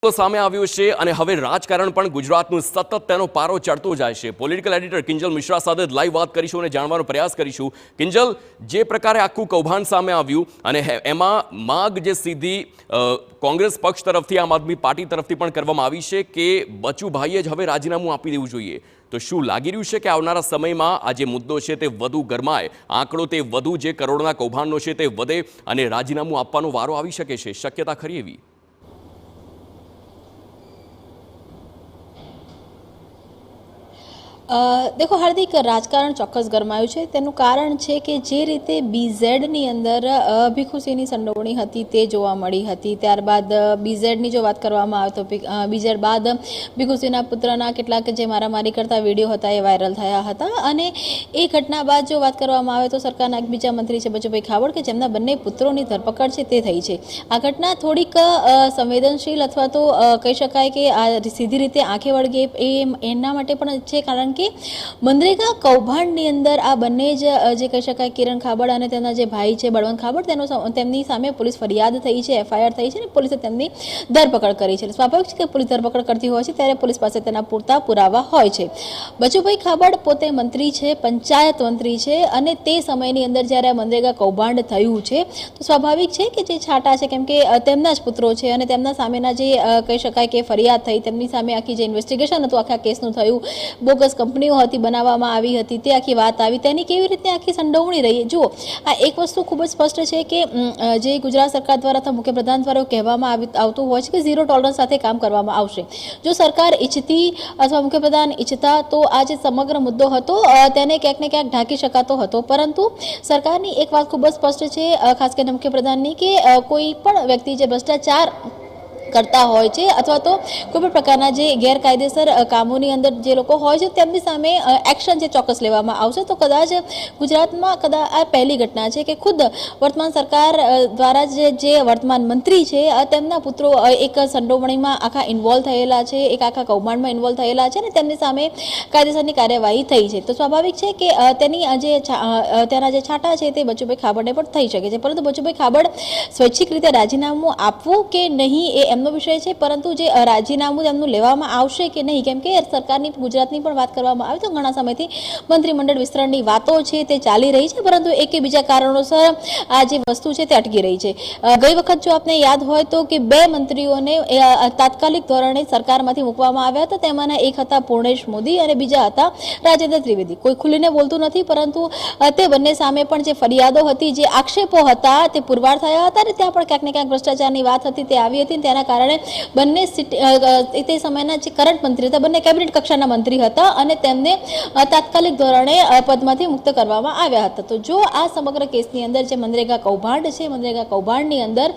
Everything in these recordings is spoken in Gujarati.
સામે આવ્યો છે અને હવે રાજકારણ પણ ગુજરાતનું સતત તેનો પારો ચડતો જાય છે। પોલિટિકલ એડિટર કિંજલ મિશ્રા સાથે લાઈવ વાત કરીશું અને જાણવાનો પ્રયાસ કરીશું। કિંજલ, જે પ્રકારે આખું કૌભાંડ સામે આવ્યું અને એમાં માગ જે સીધી કોંગ્રેસ પક્ષ તરફથી આમ આદમી પાર્ટી તરફથી પણ કરવામાં આવી છે કે બચુભાઈએ જ હવે રાજીનામું આપી દેવું જોઈએ, તો શું લાગી રહ્યું છે કે આવનારા સમયમાં આ જે મુદ્દો છે તે વધુ ગરમાય, આંકડો તે વધુ જે કરોડના કૌભાંડનો છે તે વધે અને રાજીનામું આપવાનો વારો આવી શકે છે? શક્યતા ખરી એવી? देखो हार्दिक राजकारण चौक्कस गरमाયું છે। તેનું કારણ છે કે જે રીતે બીઝેડની અંદર ભીખુસિંહની સંડોવણી હતી તે જોવા મળી હતી। ત્યારબાદ બીઝેડની જો વાત કરવામાં આવે તો બીઝેડ બાદ ભીખુસિંહના પુત્રના કેટલાક જે મારામારી કરતા વિડીયો હતા એ વાયરલ થયા હતા અને એ ઘટના બાદ જો વાત કરવામાં આવે તો સરકારના એક બીજા મંત્રી છે બચુભાઈ ખાબડ કે જેમના બંને પુત્રોની ધરપકડ છે તે થઈ છે। આ ઘટના થોડીક સંવેદનશીલ અથવા તો કહી શકાય કે આ સીધી રીતે આંખે વળગે એના માટે પણ છે, કારણ કે મનરેગા કૌભાંડની અંદર આ બંને જ જે કહી શકાય કિરણ ખાબડ અને તેના જે ભાઈ છે બળવંત ખાબડ તેમની સામે પોલીસ ફરિયાદ થઈ છે, એફઆઈઆર થઈ છે અને પોલીસે તેમની ધરપકડ કરી છે। સ્વાભાવિક છે કે પોલીસ ધરપકડ કરતી હોય છે ત્યારે પોલીસ પાસે તેના પૂરતા પુરાવા હોય છે। બચુભાઈ ખાબડ પોતે મંત્રી છે, પંચાયત મંત્રી છે અને તે સમયની અંદર જ્યારે મનરેગા કૌભાંડ થયું છે તો સ્વાભાવિક છે કે જે છાટા છે, કેમ કે તેમના જ પુત્રો છે અને તેમના સામેના જે કહી શકાય કે ફરિયાદ થઈ, તેમની સામે આખી જે ઇન્વેસ્ટિગેશન હતું આખા કેસનું થયું, બોગસ કંપનીઓ હતી બનાવવામાં આવી હતી, તે આખી વાત આવી, તેની કેવી રીતે આખી સંડોવણી રહી। જુઓ, આ એક વસ્તુ ખૂબ જ સ્પષ્ટ છે કે જે ગુજરાત સરકાર દ્વારા અથવા મુખ્યપ્રધાન દ્વારા કહેવામાં આવતું હોય છે કે ઝીરો ટોલરન્સ સાથે કામ કરવામાં આવશે। જો સરકાર ઈચ્છતી અથવા મુખ્યપ્રધાન ઈચ્છતા તો આ જે સમગ્ર મુદ્દો હતો તેને ક્યાંક ને ક્યાંક ઢાંકી શકાતો હતો, પરંતુ સરકારની એક વાત ખૂબ જ સ્પષ્ટ છે, ખાસ કરીને મુખ્યપ્રધાનની, કે કોઈ પણ વ્યક્તિ જે ભ્રષ્ટાચાર કરતા હોય છે અથવા તો કોઈ પણ પ્રકારના જે ગેરકાયદેસર કામોની અંદર જે લોકો હોય છે તેમની સામે એક્શન જે ચોક્કસ લેવામાં આવશે। તો કદાચ ગુજરાતમાં આ પહેલી ઘટના છે કે ખુદ વર્તમાન સરકાર દ્વારા જે વર્તમાન મંત્રી છે તેમના પુત્રો એક સંડોવણીમાં આખા ઇન્વોલ્વ થયેલા છે, એક આખા કૌભાંડમાં ઇન્વોલ્વ થયેલા છે અને તેમની સામે કાયદેસરની કાર્યવાહી થઈ છે। તો સ્વાભાવિક છે કે તેના જે છાંટા છે તે બચુભાઈ ખાબડને પણ થઈ શકે છે, પરંતુ બચુભાઈ ખાબડ સ્વૈચ્છિક રીતે રાજીનામું આપવું કે નહીં એ એમનો વિષય છે, પરંતુ જે રાજીનામું એમનું લેવામાં આવશે કે નહીં, કેમ કે સરકારની ગુજરાતની પણ વાત કરવામાં આવે તો ઘણા સમયથી મંત્રીમંડળ વિસ્તરણની વાતો છે તે ચાલી રહી છે, પરંતુ એક કે બીજા કારણોસર આ જે વસ્તુ છે તે અટકી રહી છે। ગઈ વખત જો આપને યાદ હોય તો કે બે મંત્રીઓને તાત્કાલિક ધોરણે સરકારમાંથી મૂકવામાં આવ્યા હતા, તેમાંના એક હતા પૂર્ણેશ મોદી અને બીજા હતા રાજેન્દ્ર ત્રિવેદી। કોઈ ખુલીને બોલતું નથી, પરંતુ તે બંને સામે પણ જે ફરિયાદો હતી, જે આક્ષેપો હતા તે પુરવાર થયા હતા અને ત્યાં પણ ક્યાંક ને ક્યાંક ભ્રષ્ટાચારની વાત હતી તે આવી હતી। તેના કારણે બંને તે સમયના જે કરંટ મંત્રી હતા, બંને કેબિનેટ કક્ષાના મંત્રી હતા અને તેમને તાત્કાલિક ધોરણે પદમાંથી મુક્ત કરવામાં આવ્યા હતા। તો જો આ સમગ્ર કેસની અંદર જે મનરેગા કૌભાંડ છે, મનરેગા કૌભાંડની અંદર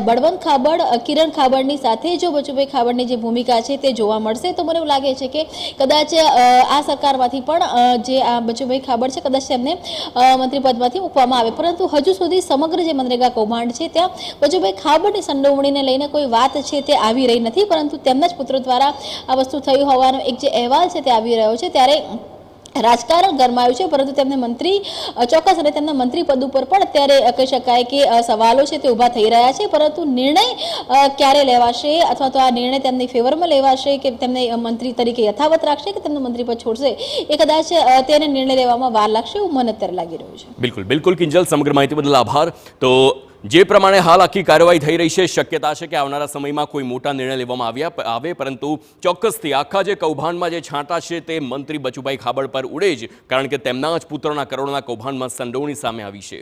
બળવંત ખાબડ, કિરણ ખાબડની સાથે જો બચુભાઈ ખાબડની જે ભૂમિકા છે તે જોવા મળશે તો મને એવું લાગે છે કે કદાચ આ સરકારમાંથી પણ જે આ બચુભાઈ ખાબડ છે કદાચ તેમને મંત્રી પદમાંથી મૂકવામાં આવે, પરંતુ હજુ સુધી સમગ્ર જે મનરેગા કૌભાંડ છે ત્યાં બચુભાઈ ખાબડની સંડોવણીને લઈને કોઈ વાત છે તે આવી રહી નથી, પરંતુ તેમના જ પુત્રો દ્વારા આ વસ્તુ થયું હોવાનો એક જે અહેવાલ છે તે આવી રહ્યો છે, ત્યારે રાજકારણ ગરમાયું છે, પરંતુ તેમને મંત્રી ચોક્કસ અને તેમના મંત્રી પદ ઉપર પણ અત્યારે કહી શકાય કે સવાલો છે તે ઊભા થઈ રહ્યા છે, પરંતુ નિર્ણય ક્યારે લેવાશે અથવા તો આ નિર્ણય તેમની ફેવરમાં લેવાશે કે તેમને મંત્રી તરીકે યથાવત રાખશે કે તેમનું મંત્રી પદ છોડશે, એ કદાચ તેને નિર્ણય લેવામાં વાર લાગશે એવું મને અત્યારે લાગી રહ્યું છે। બિલકુલ બિલકુલ કિંજલ, સમગ્ર માહિતી બદલ આભાર। તો જે પ્રમાણે હાલ આખી કાર્યવાહી થઈ રહી છે, શક્યતા છે કે આવનારા સમયમાં કોઈ મોટા નિર્ણય લેવામાં આવે, પરંતુ ચોક્કસથી આખા જે કૌભાંડમાં જે છાંટા છે તે મંત્રી બચુભાઈ ખાબડ પર ઉડે જ, કારણ કે તેમના જ પુત્રોના કરોડોના કૌભાંડમાં સંડોવણી સામે આવી છે।